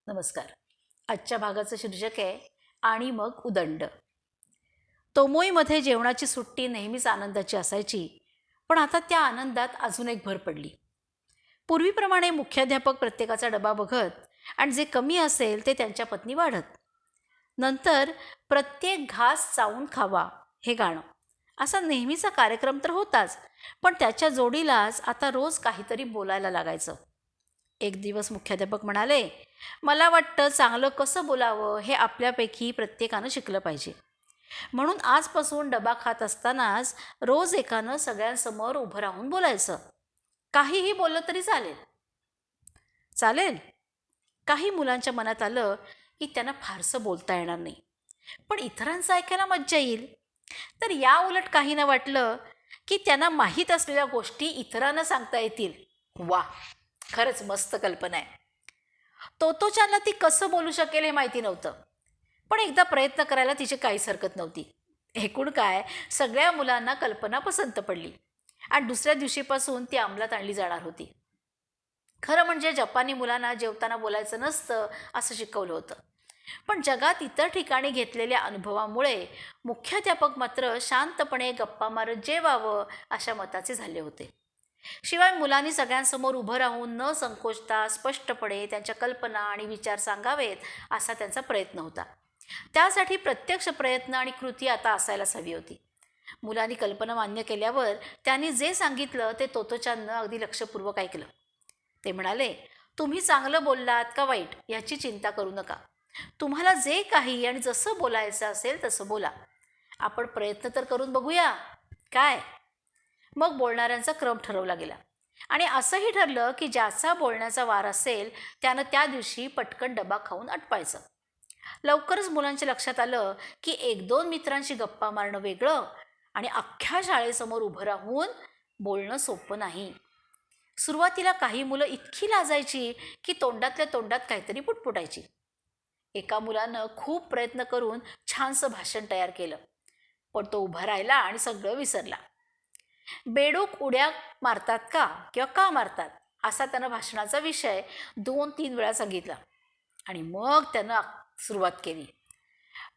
नमस्कार. आजच्या भागाचं शीर्षक आहे आणि मग उदंड. तोमोईमध्ये जेवणाची सुट्टी नेहमीच आनंदाची असायची, पण आता त्या आनंदात अजून एक भर पडली. पूर्वीप्रमाणे मुख्याध्यापक प्रत्येकाचा डबा बघत आणि जे कमी असेल ते त्यांच्या पत्नी वाढत. नंतर प्रत्येक घास चावून खावा हे गाणं, असा नेहमीचा कार्यक्रम तर होताच, पण त्याच्या जोडीलाच आता रोज काहीतरी बोलायला लागायचं. एक दिवस मुख्याध्यापक म्हणाले, मला वाटतं चांगलं कसं बोलावं हे आपल्यापैकी प्रत्येकानं शिकलं पाहिजे. म्हणून आजपासून डबा खात असतानाच रोज एकानं सगळ्यांसमोर उभं राहून बोलायचं. काहीही बोललं तरी चालेल. चालेल. काही मुलांच्या मनात आलं की त्यांना फारसं बोलता येणार नाही, पण इतरांचं ऐकायला मज्जा येईल. तर या उलट काहींना वाटलं की त्यांना माहीत असलेल्या गोष्टी इतरांना सांगता येतील. वा, खरंच मस्त कल्पना आहे. तोतोचानला ती कसं बोलू शकेल हे माहिती नव्हतं, पण एकदा प्रयत्न करायला तिची काहीच हरकत नव्हती. एकूण काय, सगळ्या मुलांना कल्पना पसंत पडली आणि दुसऱ्या दिवशीपासून ती अंमलात आणली जाणार होती. खरं म्हणजे जपानी मुलांना जेवताना बोलायचं नसतं असं शिकवलं होतं, पण जगात इतर ठिकाणी घेतलेल्या अनुभवामुळे मुख्याध्यापक मात्र शांतपणे गप्पा मारत जेवावं अशा मताचे झाले होते. शिवाय मुलांनी सगळ्यांसमोर उभं राहून न संकोचता स्पष्टपणे त्यांच्या कल्पना आणि विचार सांगावेत असा त्यांचा प्रयत्न होता. त्यासाठी प्रत्यक्ष प्रयत्न आणि कृती आता असायलाच हवी होती. मुलांनी कल्पना मान्य केल्यावर त्यांनी जे सांगितलं ते तोतोचाननं अगदी लक्षपूर्वक ऐकलं. ते म्हणाले, तुम्ही चांगलं बोललात का वाईट याची चिंता करू नका. तुम्हाला जे काही आणि जसं बोलायचं असेल तसं बोला. आपण प्रयत्न तर करून बघूया काय. मग बोलणाऱ्यांचा क्रम ठरवला गेला आणि असंही ठरलं की ज्याचा बोलण्याचा वार असेल त्यानं त्या दिवशी पटकन डबा खाऊन आटपायचं. लवकरच मुलांच्या लक्षात आलं की एक दोन मित्रांशी गप्पा मारणं वेगळं आणि अख्ख्या शाळेसमोर उभं राहून बोलणं सोपं नाही. सुरुवातीला काही मुलं इतकी लाजायची की तोंडातल्या तोंडात काहीतरी पुटपुटायची. एका मुलानं खूप प्रयत्न करून छानसं भाषण तयार केलं, पण तो उभा राहिला आणि सगळं विसरला. बेडूक उड्या मारतात का किंवा का मारतात असा त्यानं भाषणाचा विषय 2-3 वेळा सांगितला आणि मग त्यानं सुरुवात केली.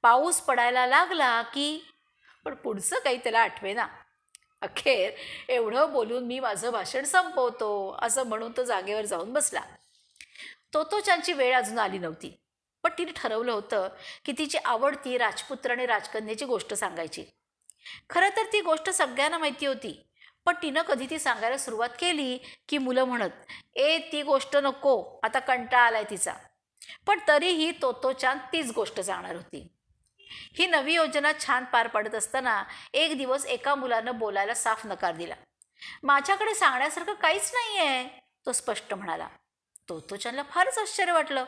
पाऊस पडायला लागला की, पण पुढचं काही त्याला आठवेना. अखेर एवढं बोलून मी माझं भाषण संपवतो असं म्हणून तो जागेवर जाऊन बसला. तोतोचानची वेळ अजून आली नव्हती, पण तिने ठरवलं होतं की तिची आवडती राजपुत्र आणि राजकन्याची गोष्ट सांगायची. खरं तर ती गोष्ट सगळ्यांना माहिती होती, पण तिनं कधी ती सांगायला सुरुवात केली की मुलं म्हणत, ती गोष्ट नको, आता कंटाळा आलाय तिचा. पण तरीही तोतोचान तीच गोष्ट सांगणार होती. ही नवी योजना छान पार पडत असताना एक दिवस एका मुलानं बोलायला साफ नकार दिला. माझ्याकडे सांगण्यासारखं काहीच नाही आहे, तो स्पष्ट म्हणाला. तोतोचानला फारच आश्चर्य वाटलं.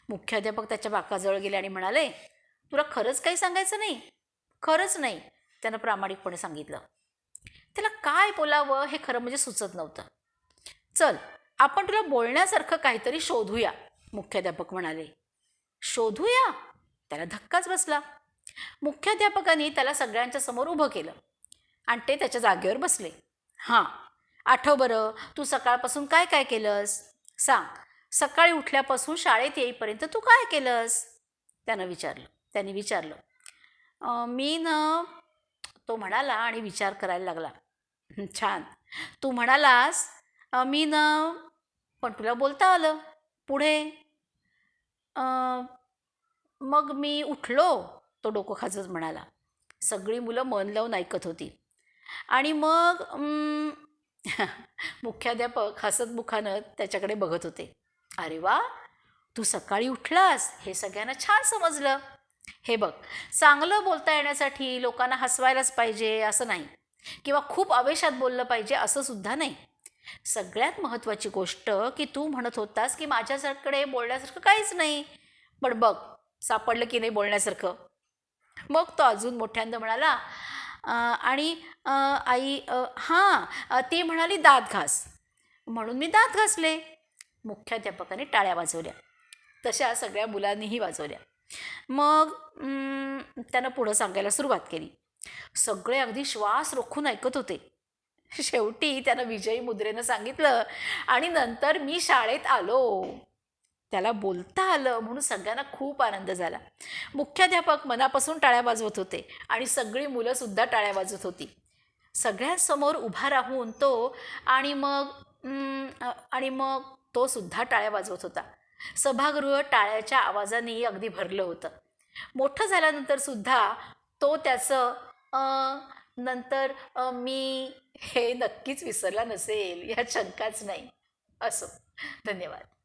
मुख्याध्यापक त्याच्या बाकाजवळ गेले आणि म्हणाले, तुला खरंच काही सांगायचं नाही? खरंच नाही, त्यानं प्रामाणिकपणे सांगितलं. त्याला काय बोलावं हे खरं म्हणजे सुचत नव्हतं. चल, आपण तुला बोलण्यासारखं काहीतरी शोधूया, मुख्याध्यापक म्हणाले. शोधूया? त्याला धक्काच बसला. मुख्याध्यापकांनी त्याला सगळ्यांच्या समोर उभं केलं आणि ते त्याच्या जागेवर बसले. हां, आठव बरं, तू सकाळपासून काय काय केलंस? सांग, सकाळी उठल्यापासून शाळेत येईपर्यंत तू काय केलंस? त्यांनी विचारलं. मी ना, तो म्हणाला आणि विचार करायला लागला. छान, तू म्हणालास मी ना, पण तुला बोलता आलं. पुढे? मग मी उठलो, तो डोकं खाजत म्हणाला. सगळी मुलं मन लावून ऐकत होती. आणि मग मुख्याध्यापक हसतमुखानं त्याच्याकडे बघत होते. अरे वा, तू सकाळी उठलास हे सगळ्यांना छान समजलं. हे बघ, चांगलं बोलता येण्यासाठी लोकांना हसवायलाच पाहिजे असं नाही, किंवा खूप आवेशात बोललं पाहिजे असं सुद्धा नाही. सगळ्यात महत्त्वाची गोष्ट की तू म्हणत होतास की माझ्याकडे बोलण्यासारखं काहीच नाही, पण बघ सापडलं की नाही बोलण्यासारखं. मग तो अजून मोठ्यांदा म्हणाला, आणि आई, हां, ती म्हणाली दात घास, म्हणून मी दात घासले. मुख्याध्यापकाने टाळ्या वाजवल्या, तशा सगळ्या मुलांनीही वाजवल्या. मग त्यानं पुढं सांगायला सुरुवात केली. सगळे अगदी श्वास रोखून ऐकत होते. शेवटी त्यानं विजयी मुद्रेनं सांगितलं, आणि नंतर मी शाळेत आलो. त्याला बोलता आलं म्हणून सगळ्यांना खूप आनंद झाला. मुख्याध्यापक मनापासून टाळ्या वाजवत होते आणि सगळी मुलंसुद्धा टाळ्या वाजवत होती. सगळ्यांसमोर उभा राहून तो आणि मग आणि मग तो सुद्धा टाळ्या वाजवत होता. सभागृह टाळ्याच्या आवाजाने अगदी भरलं होतं. मोठं झाल्यानंतर सुद्धा तो त्याचं नंतर मी हे नक्कीच विसरला नसेल यात शंकाच नाही. असो. धन्यवाद.